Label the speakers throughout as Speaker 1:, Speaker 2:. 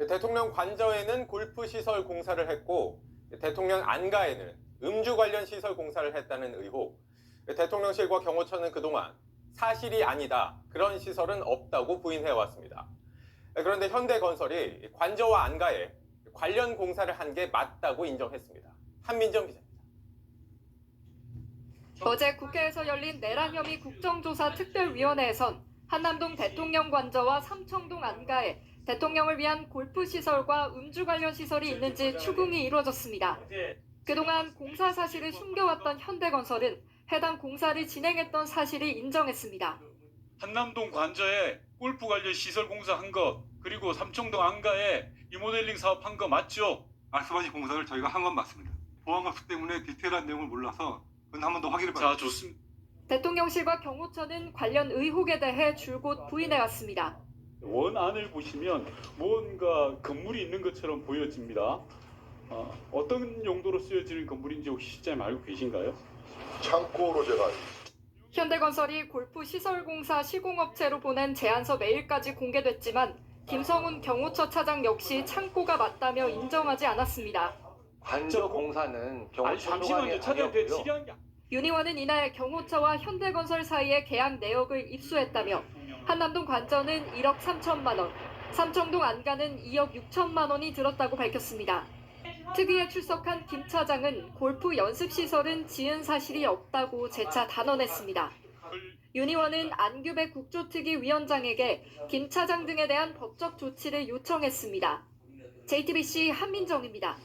Speaker 1: 대통령 관저에는 골프 시설 공사를 했고 대통령 안가에는 음주 관련 시설 공사를 했다는 의혹. 대통령실과 경호처는 그동안 사실이 아니다, 그런 시설은 없다고 부인해왔습니다. 그런데 현대건설이 관저와 안가에 관련 공사를 한 게 맞다고 인정했습니다. 한민정 기자입니다.
Speaker 2: 어제 국회에서 열린 내란 혐의 국정조사 특별위원회에선 한남동 대통령 관저와 삼청동 안가에 대통령을 위한 골프 시설과 음주 관련 시설이 있는지 추궁이 이루어졌습니다. 그동안 공사 사실을 숨겨왔던 현대건설은 해당 공사를 진행했던 사실을 인정했습니다.
Speaker 3: 한남동 관저에 골프 관련 시설 공사한 것, 그리고 삼청동 안가에 리모델링 사업한 거 맞죠?
Speaker 4: 말씀하신 공사를 저희가 한 건 맞습니다. 보안검수 때문에 디테일한 내용을 몰라서 그건 한 번 더 확인을
Speaker 3: 자, 좋습니다.
Speaker 2: 대통령실과 경호처는 관련 의혹에 대해 줄곧 부인해왔습니다.
Speaker 5: 원안을 보시면 뭔가 건물이 있는 것처럼 보여집니다. 어떤 용도로 쓰여지는 건물인지 혹시 실장님 알고 계신가요?
Speaker 6: 창고로 제가
Speaker 2: 현대건설이 골프 시설 공사 시공업체로 보낸 제안서 메일까지 공개됐지만 김성훈 경호처 차장 역시 창고가 맞다며 인정하지 않았습니다.
Speaker 7: 관저 공사는 경호처
Speaker 5: 잠시만요. 차장님 질의한 게
Speaker 2: 윤 의원은 이날 경호처와 현대건설 사이의 계약 내역을 입수했다며 한남동 관저는 1억 3천만 원, 삼청동 안가는 2억 6천만 원이 들었다고 밝혔습니다. 특위에 출석한 김 차장은 골프 연습시설은 지은 사실이 없다고 재차 단언했습니다. 윤 의원은 안규백 국조특위 위원장에게 김 차장 등에 대한 법적 조치를 요청했습니다. JTBC 한민정입니다.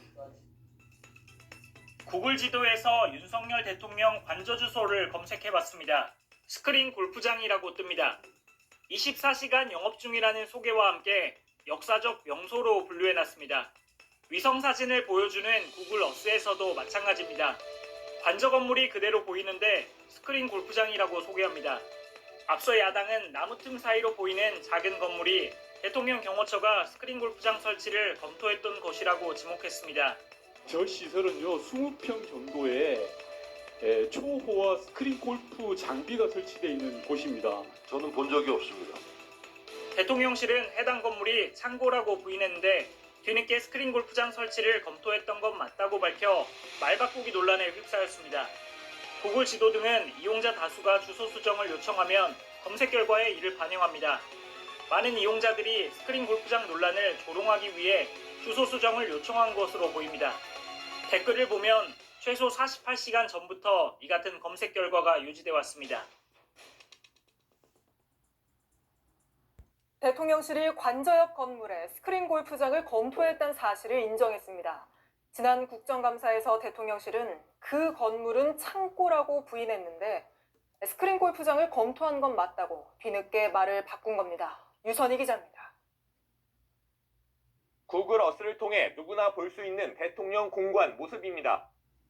Speaker 8: 구글 지도에서 윤석열 대통령 관저 주소를 검색해봤습니다. 스크린 골프장이라고 뜹니다. 24시간 영업 중이라는 소개와 함께 역사적 명소로 분류해놨습니다. 위성사진을 보여주는 구글 어스에서도 마찬가지입니다. 관저 건물이 그대로 보이는데 스크린 골프장이라고 소개합니다. 앞서 야당은 나무 틈 사이로 보이는 작은 건물이 대통령 경호처가 스크린 골프장 설치를 검토했던 것이라고 지목했습니다.
Speaker 5: 저 시설은요 20평 정도의 초호화 스크린 골프 장비가 설치되어 있는 곳입니다.
Speaker 6: 저는 본 적이 없습니다.
Speaker 8: 대통령실은 해당 건물이 창고라고 부인했는데 뒤늦게 스크린 골프장 설치를 검토했던 건 맞다고 밝혀 말 바꾸기 논란에 휩싸였습니다. 구글 지도 등은 이용자 다수가 주소 수정을 요청하면 검색 결과에 이를 반영합니다. 많은 이용자들이 스크린 골프장 논란을 조롱하기 위해 주소 수정을 요청한 것으로 보입니다. 댓글을 보면 최소 48시간 전부터 이 같은 검색 결과가 유지돼 왔습니다.
Speaker 9: 대통령실이 관저 옆 건물에 스크린 골프장을 검토했다는 사실을 인정했습니다. 지난 국정감사에서 대통령실은 그 건물은 창고라고 부인했는데 스크린 골프장을 검토한 건 맞다고 뒤늦게 말을 바꾼 겁니다. 유선희 기자입니다.
Speaker 1: 구글 어스를 통해 누구나 볼 수 있는 대통령 공관 모습입니다.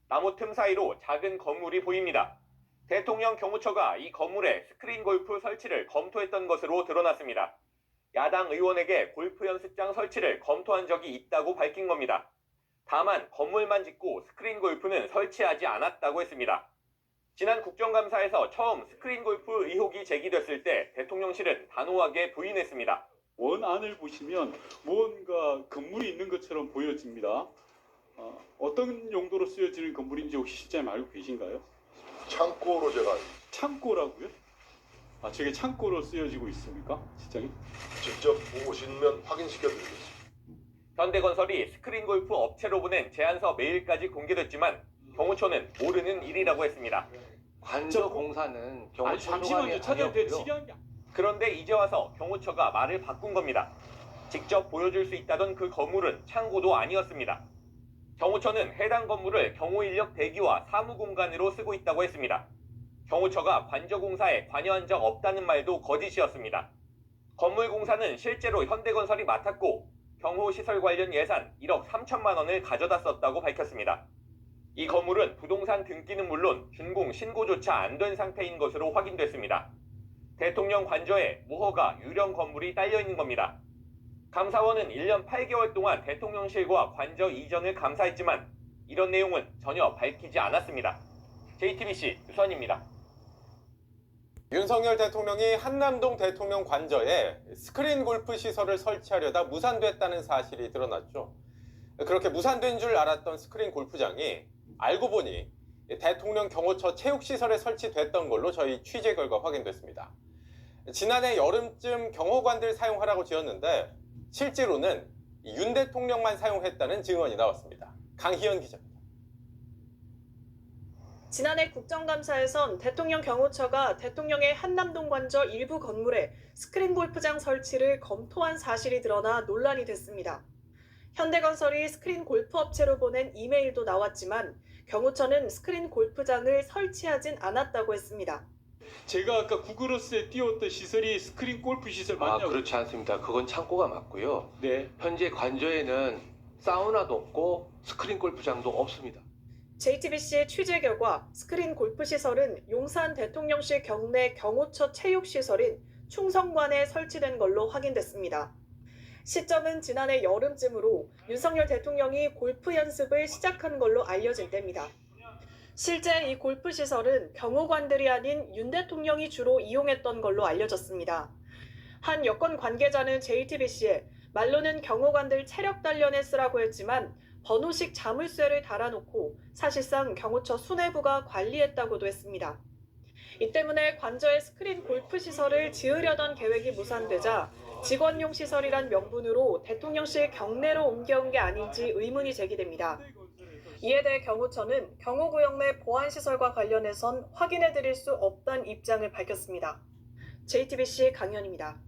Speaker 1: 나무 틈 사이로 작은 건물이 보입니다. 대통령 경호처가 이 건물에 스크린 골프 설치를 검토했던 것으로 드러났습니다. 야당 의원에게 골프 연습장 설치를 검토한 적이 있다고 밝힌 겁니다. 다만 건물만 짓고 스크린 골프는 설치하지 않았다고 했습니다. 지난 국정감사에서 처음 스크린 골프 의혹이 제기됐을 때 대통령실은 단호하게 부인했습니다.
Speaker 5: 원안을 보시면 뭔가 건물이 있는 것처럼 보여집니다. 어떤 용도로 쓰여지는 건물인지 혹시 실장님 알고 계신가요?
Speaker 6: 창고로 제가
Speaker 5: 창고라고요? 저게 창고로 쓰여지고 있습니까, 실장님?
Speaker 6: 직접 오시면 확인시켜 드리겠습니다.
Speaker 1: 현대건설이 스크린 골프 업체로 보낸 제안서 메일까지 공개됐지만 경호처는 모르는 일이라고 했습니다.
Speaker 7: 관저 공사는 경호처
Speaker 5: 잠시만요. 차장님 질의한 게
Speaker 1: 그런데 이제 와서 경호처가 말을 바꾼 겁니다. 직접 보여줄 수 있다던 그 건물은 창고도 아니었습니다. 경호처는 해당 건물을 경호인력 대기와 사무공간으로 쓰고 있다고 했습니다. 경호처가 관저 공사에 관여한 적 없다는 말도 거짓이었습니다. 건물 공사는 실제로 현대건설이 맡았고 경호시설 관련 예산 1억 3천만 원을 가져다 썼다고 밝혔습니다. 이 건물은 부동산 등기는 물론 준공 신고조차 안 된 상태인 것으로 확인됐습니다. 대통령 관저에 무허가 유령 건물이 딸려 있는 겁니다. 감사원은 1년 8개월 동안 대통령실과 관저 이전을 감사했지만 이런 내용은 전혀 밝히지 않았습니다. JTBC 유선입니다.
Speaker 10: 윤석열 대통령이 한남동 대통령 관저에 스크린 골프 시설을 설치하려다 무산됐다는 사실이 드러났죠. 그렇게 무산된 줄 알았던 스크린 골프장이 알고 보니 대통령 경호처 체육시설에 설치됐던 걸로 저희 취재 결과 확인됐습니다. 지난해 여름쯤 경호관들 사용하라고 지었는데 실제로는 윤 대통령만 사용했다는 증언이 나왔습니다. 강희연 기자입니다.
Speaker 11: 지난해 국정감사에선 대통령 경호처가 대통령의 한남동 관저 일부 건물에 스크린 골프장 설치를 검토한 사실이 드러나 논란이 됐습니다. 현대건설이 스크린 골프 업체로 보낸 이메일도 나왔지만 경호처는 스크린 골프장을 설치하진 않았다고 했습니다.
Speaker 5: 제가 아까 구글어스에 띄웠던 시설이 스크린 골프 시설 맞냐고.
Speaker 7: 그렇지 않습니다. 그건 창고가 맞고요.
Speaker 5: 네.
Speaker 7: 현재 관저에는 사우나도 없고 스크린 골프장도 없습니다.
Speaker 11: JTBC의 취재 결과 스크린 골프 시설은 용산 대통령실 경내 경호처 체육시설인 충성관에 설치된 걸로 확인됐습니다. 시점은 지난해 여름쯤으로 윤석열 대통령이 골프 연습을 시작한 걸로 알려질 때입니다. 실제 이 골프 시설은 경호관들이 아닌 윤 대통령이 주로 이용했던 걸로 알려졌습니다. 한 여권 관계자는 JTBC에 말로는 경호관들 체력 단련에 쓰라고 했지만 번호식 자물쇠를 달아놓고 사실상 경호처 수뇌부가 관리했다고도 했습니다. 이 때문에 관저에 스크린 골프 시설을 지으려던 계획이 무산되자 직원용 시설이란 명분으로 대통령실 경내로 옮겨온 게 아닌지 의문이 제기됩니다. 이에 대해 경호처는 경호구역 내 보안시설과 관련해선 확인해드릴 수 없다는 입장을 밝혔습니다. JTBC 강연입니다.